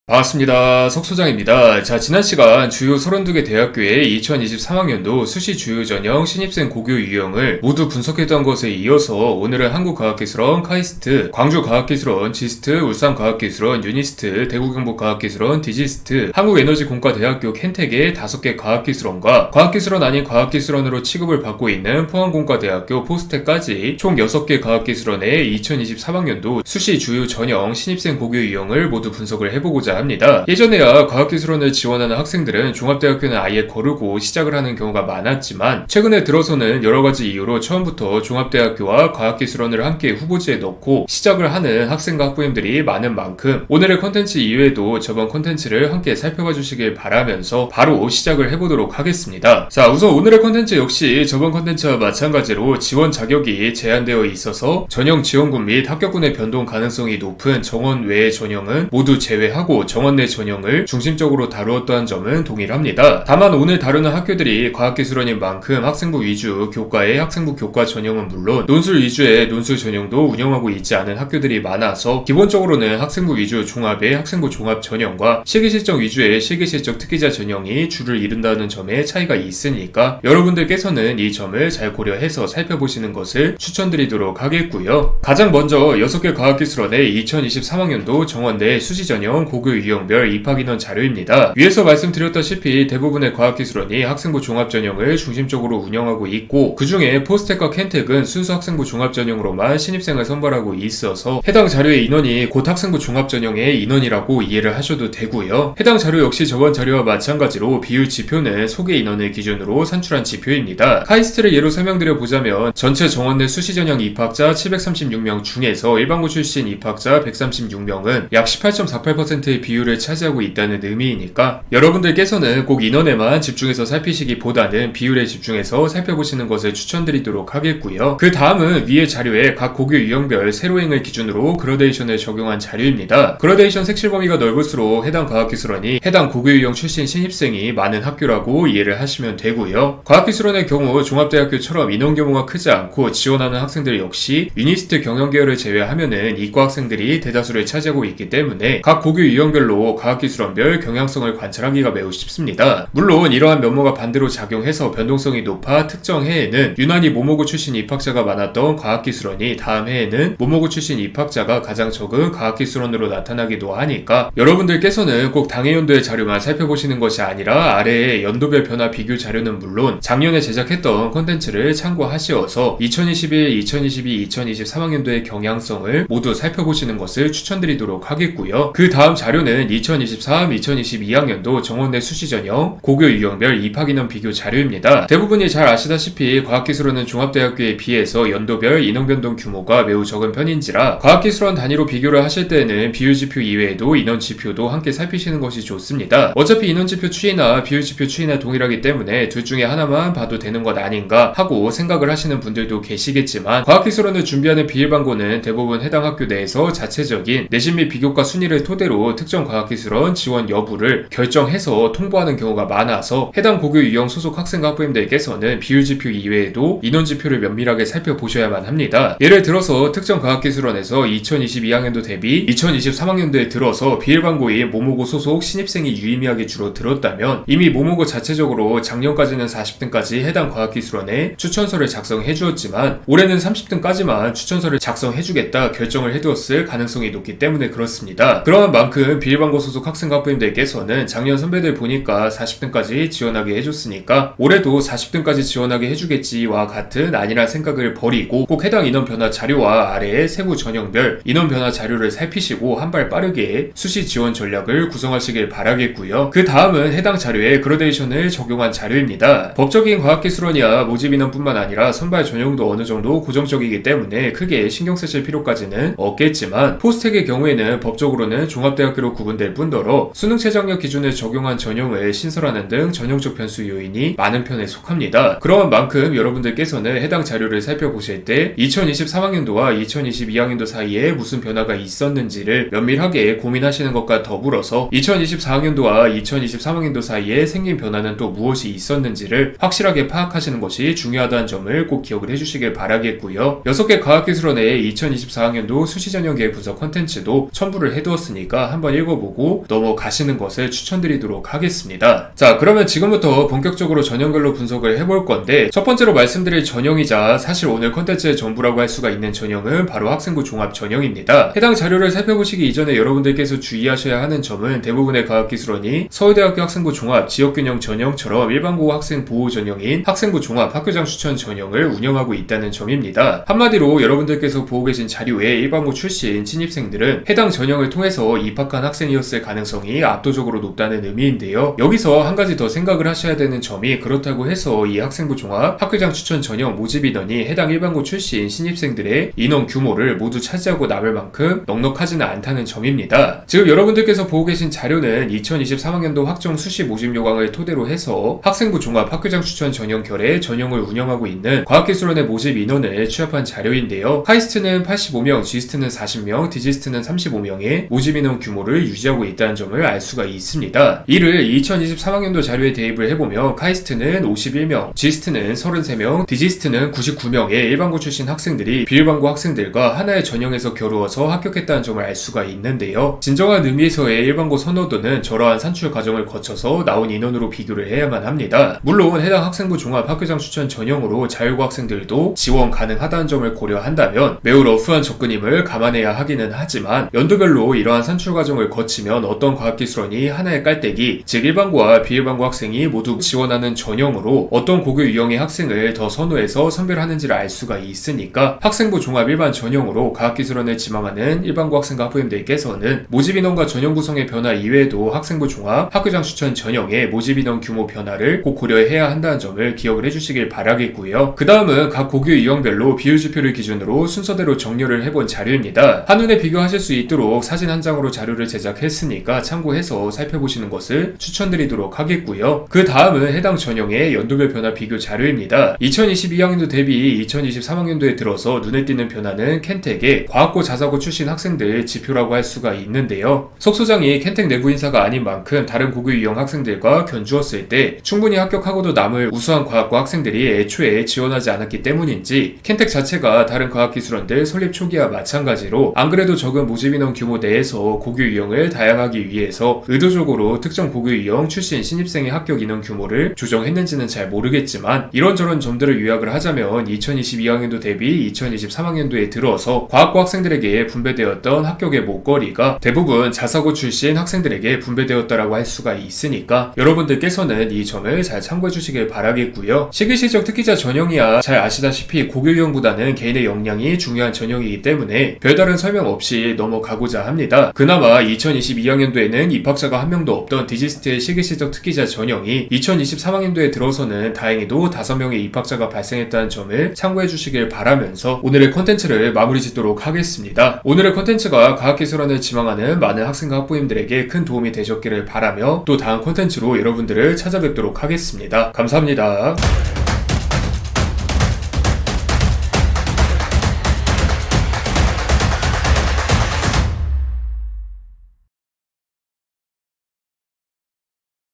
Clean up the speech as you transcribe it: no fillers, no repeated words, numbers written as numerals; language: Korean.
반갑습니다. 석소장입니다. 자, 지난 시간 주요 32개 대학교의 2023학년도 수시 주요 전형 신입생 고교 유형을 모두 분석했던 것에 이어서 오늘은 한국과학기술원 카이스트, 광주과학기술원 지스트, 울산과학기술원 유니스트, 대구경북과학기술원 디지스트, 한국에너지공과대학교 켄텍의 5개 과학기술원과 과학기술원 아닌 과학기술원으로 취급을 받고 있는 포항공과대학교 포스텍까지 총 6개 과학기술원의 2023학년도 수시 주요 전형 신입생 고교 유형을 모두 분석을 해보고자 합니다. 예전에야 과학기술원을 지원하는 학생들은 종합대학교는 아예 거르고 시작을 하는 경우가 많았지만 최근에 들어서는 여러가지 이유로 처음부터 종합대학교와 과학기술원을 함께 후보지에 넣고 시작을 하는 학생과 학부모님들이 많은 만큼 오늘의 컨텐츠 이외에도 저번 컨텐츠를 함께 살펴봐 주시길 바라면서 바로 시작을 해보도록 하겠습니다. 자, 우선 오늘의 컨텐츠 역시 저번 컨텐츠와 마찬가지로 지원 자격이 제한되어 있어서 전형 지원군 및 합격군의 변동 가능성이 높은 정원 외의 전형은 모두 제외하고 정원 내 전형을 중심적으로 다루었다는 점은 동일합니다. 다만 오늘 다루는 학교들이 과학기술원인 만큼 학생부 위주 교과의 학생부 교과 전형은 물론 논술 위주의 논술 전형도 운영하고 있지 않은 학교들이 많아서 기본적으로는 학생부 위주 종합의 학생부 종합 전형과 실기실적 위주의 실기실적 특기자 전형이 주를 이룬다는 점에 차이가 있으니까 여러분들께서는 이 점을 잘 고려해서 살펴보시는 것을 추천드리도록 하겠고요. 가장 먼저 6개 과학기술원의 2023학년도 정원 내 수시 전형 고교 유형별 입학인원 자료입니다. 위에서 말씀드렸다시피 대부분의 과학기술원이 학생부 종합전형을 중심적으로 운영하고 있고 그 중에 포스텍과 켄텍은 순수 학생부 종합전형으로만 신입생을 선발하고 있어서 해당 자료의 인원이 곧 학생부 종합전형의 인원이라고 이해를 하셔도 되고요. 해당 자료 역시 저번 자료와 마찬가지로 비율 지표는 소개 인원을 기준으로 산출한 지표입니다. 카이스트를 예로 설명드려보자면 전체 정원 내 수시전형 입학자 736명 중에서 일반고 출신 입학자 136명은 약 18.48%의 비율을 차지하고 있다는 의미이니까 여러분들께서는 꼭 인원에만 집중해서 살피시기보다는 비율에 집중해서 살펴보시는 것을 추천드리도록 하겠고요. 그 다음은 위의 자료에 각 고교 유형별 세로행을 기준으로 그라데이션을 적용한 자료입니다. 그라데이션 색칠 범위가 넓을수록 해당 과학기술원이 해당 고교 유형 출신 신입생이 많은 학교라고 이해를 하시면 되고요. 과학기술원의 경우 종합대학교처럼 인원 규모가 크지 않고 지원하는 학생들 역시 유니스트 경영계열을 제외하면은 이과 학생들이 대다수를 차지하고 있기 때문에 각 고교 유형별로 과학기술원별 경향성을 관찰하기가 매우 쉽습니다. 물론 이러한 면모가 반대로 작용해서 변동성이 높아 특정 해에는 유난히 모모고 출신 입학자가 많았던 과학기술원이 다음 해에는 모모고 출신 입학자가 가장 적은 과학기술원으로 나타나기도 하니까 여러분들께서는 꼭 당해 연도의 자료만 살펴보시는 것이 아니라 아래의 연도별 변화 비교 자료는 물론 작년에 제작했던 콘텐츠를 참고하시어서 2021, 2022, 2023학년도의 경향성을 모두 살펴보시는 것을 추천드리도록 하겠고요. 그 다음 자료는 2023, 2022학년도 정원 내 수시 전형 고교 유형별 입학인원 비교 자료입니다. 대부분이 잘 아시다시피 과학기술원은 종합대학교에 비해서 연도별 인원변동 규모가 매우 적은 편인지라 과학기술원 단위로 비교를 하실 때는 비율지표 이외에도 인원지표도 함께 살피시는 것이 좋습니다. 어차피 인원지표 추이나 비율지표 추이나 동일하기 때문에 둘 중에 하나만 봐도 되는 것 아닌가 하고 생각을 하시는 분들도 계시겠지만 과학기술원을 준비하는 비일반고는 대부분 해당 학교 내에서 자체적인 내신 및 비교과 순위를 토대로 특정 과학기술원 지원 여부를 결정해서 통보하는 경우가 많아서 해당 고교 유형 소속 학생과 학부모님들께서는 비율지표 이외에도 인원지표를 면밀하게 살펴보셔야만 합니다. 예를 들어서 특정 과학기술원에서 2022학년도 대비 2023학년도에 들어서 비일반고인 모모고 소속 신입생이 유의미하게 줄어들었다면 이미 모모고 자체적으로 작년까지는 40등까지 해당 과학기술원에 추천서를 작성해 주었지만 올해는 30등까지만 추천서를 작성해주겠다 결정을 해두었을 가능성이 높기 때문에 그렇습니다. 그러한 만큼 비일반고 소속 학생과 학부모님들께서는 작년 선배들 보니까 40등까지 지원하게 해줬으니까 올해도 40등까지 지원하게 해주겠지와 같은 안일한 생각을 버리고 꼭 해당 인원 변화 자료와 아래의 세부 전형별 인원 변화 자료를 살피시고 한 발 빠르게 수시 지원 전략을 구성하시길 바라겠고요. 그 다음은 해당 자료에 그라데이션을 적용한 자료입니다. 법적인 과학기술원이야 모집 인원뿐만 아니라 선발 전형도 어느 정도 고정적이기 때문에 크게 신경 쓰실 필요까지는 없겠지만 포스텍의 경우에는 법적으로는 종합대학교로 구분될 뿐더러 수능 최저학력 기준을 적용한 전형을 신설하는 등 전형적 변수 요인이 많은 편에 속합니다. 그러한 만큼 여러분들께서는 해당 자료를 살펴보실 때 2023학년도와 2022학년도 사이에 무슨 변화가 있었는지를 면밀하게 고민하시는 것과 더불어서 2024학년도와 2023학년도 사이에 생긴 변화는 또 무엇이 있었는지를 확실하게 파악하시는 것이 중요하다는 점을 꼭 기억을 해주시길 바라겠고요. 6개 과학기술원의 2024학년도 수시전형 계획 분석 컨텐츠도 첨부를 해두었으니까 한번 읽어보고 넘어가시는 것을 추천드리도록 하겠습니다. 자, 그러면 지금부터 본격적으로 전형별로 분석을 해볼 건데, 첫 번째로 말씀드릴 전형이자 사실 오늘 컨텐츠의 전부라고 할 수가 있는 전형은 바로 학생부 종합 전형입니다. 해당 자료를 살펴보시기 이전에 여러분들께서 주의하셔야 하는 점은 대부분의 과학기술원이 서울대학교 학생부 종합 지역균형 전형처럼 일반고 학생 보호 전형인 학생부 종합 학교장 추천 전형을 운영하고 있다는 점입니다. 한마디로 여러분들께서 보고 계신 자료에 일반고 출신 신입생들은 해당 전형을 통해서 입학한 학생이었을 가능성이 압도적으로 높다는 의미인데요. 여기서 한 가지 더 생각을 하셔야 되는 점이, 그렇다고 해서 이 학생부 종합 학교장 추천 전형 모집 인원이 해당 일반고 출신 신입생들의 인원 규모를 모두 차지하고 남을 만큼 넉넉하지는 않다는 점입니다. 지금 여러분들께서 보고 계신 자료는 2023학년도 학종 수시 모집 요강을 토대로 해서 학생부 종합 학교장 추천 전형 결의 전형을 운영하고 있는 과학기술원의 모집 인원을 취합한 자료인데요. 카이스트는 85명, 지스트는 40명, 디지스트는 35명의 모집 인원 규모를 유지하고 있다는 점을 알 수가 있습니다. 이를 2023학년도 자료에 대입을 해보면 카이스트는 51명, 지스트는 33명, 디지스트는 99명의 일반고 출신 학생들이 비일반고 학생들과 하나의 전형에서 겨루어서 합격했다는 점을 알 수가 있는데요. 진정한 의미에서의 일반고 선호도는 저러한 산출 과정을 거쳐서 나온 인원으로 비교를 해야만 합니다. 물론 해당 학생부 종합 학교장 추천 전형으로 자율고 학생들도 지원 가능하다는 점을 고려한다면 매우 러프한 접근임을 감안해야 하기는 하지만, 연도별로 이러한 산출 과정을 거치면 어떤 과학기술원이 하나의 깔때기, 즉 일반고와 비일반고 학생이 모두 지원하는 전형으로 어떤 고교 유형의 학생을 더 선호해서 선별하는지를 알 수가 있으니까, 학생부 종합 일반 전형으로 과학기술원을 지망하는 일반고 학생과 학부모님들께서는 모집 인원과 전형 구성의 변화 이외에도 학생부 종합 학교장 추천 전형의 모집 인원 규모 변화를 꼭 고려해야 한다는 점을 기억을 해주시길 바라겠고요. 그 다음은 각 고교 유형별로 비율지표를 기준으로 순서대로 정렬을 해본 자료입니다. 한눈에 비교하실 수 있도록 사진 한 장으로 자료를 제작했으니까 참고해서 살펴보시는 것을 추천드리도록 하겠고요. 그 다음은 해당 전형의 연도별 변화 비교 자료입니다. 2022학년도 대비 2023학년도에 들어서 눈에 띄는 변화는 켄텍의 과학고 자사고 출신 학생들 지표라고 할 수가 있는데요. 석 소장이 켄텍 내부 인사가 아닌 만큼 다른 고교 유형 학생들과 견주었을 때 충분히 합격하고도 남을 우수한 과학고 학생들이 애초에 지원하지 않았기 때문인지, 켄텍 자체가 다른 과학기술원들 설립 초기와 마찬가지로 안 그래도 적은 모집 인원 규모 내에서 고교 유형을 다양하기 위해서 의도적으로 특정 고교 유형 출신 신입생의 합격 인원 규모를 조정했는지는 잘 모르겠지만, 이런저런 점들을 요약을 하자면 2022학년도 대비 2023학년도에 들어서 과학고 학생들에게 분배되었던 합격의 목걸이가 대부분 자사고 출신 학생들에게 분배되었다라고 할 수가 있으니까 여러분들께서는 이 점을 잘 참고해 주시길 바라겠고요. 시기실적 특기자 전형이야 잘 아시다시피 고교 유형보다는 개인의 역량이 중요한 전형이기 때문에 별다른 설명 없이 넘어가고자 합니다. 그나마 2022학년도에는 입학자가 한 명도 없던 디지스트의 시기실적 특기자 전형이 2023학년도에 들어서는 다행히도 5명의 입학자가 발생했다는 점을 참고해 주시길 바라면서 오늘의 컨텐츠를 마무리 짓도록 하겠습니다. 오늘의 컨텐츠가 과학기술원을 지망하는 많은 학생과 학부모님들에게 큰 도움이 되셨기를 바라며 또 다음 컨텐츠로 여러분들을 찾아뵙도록 하겠습니다. 감사합니다.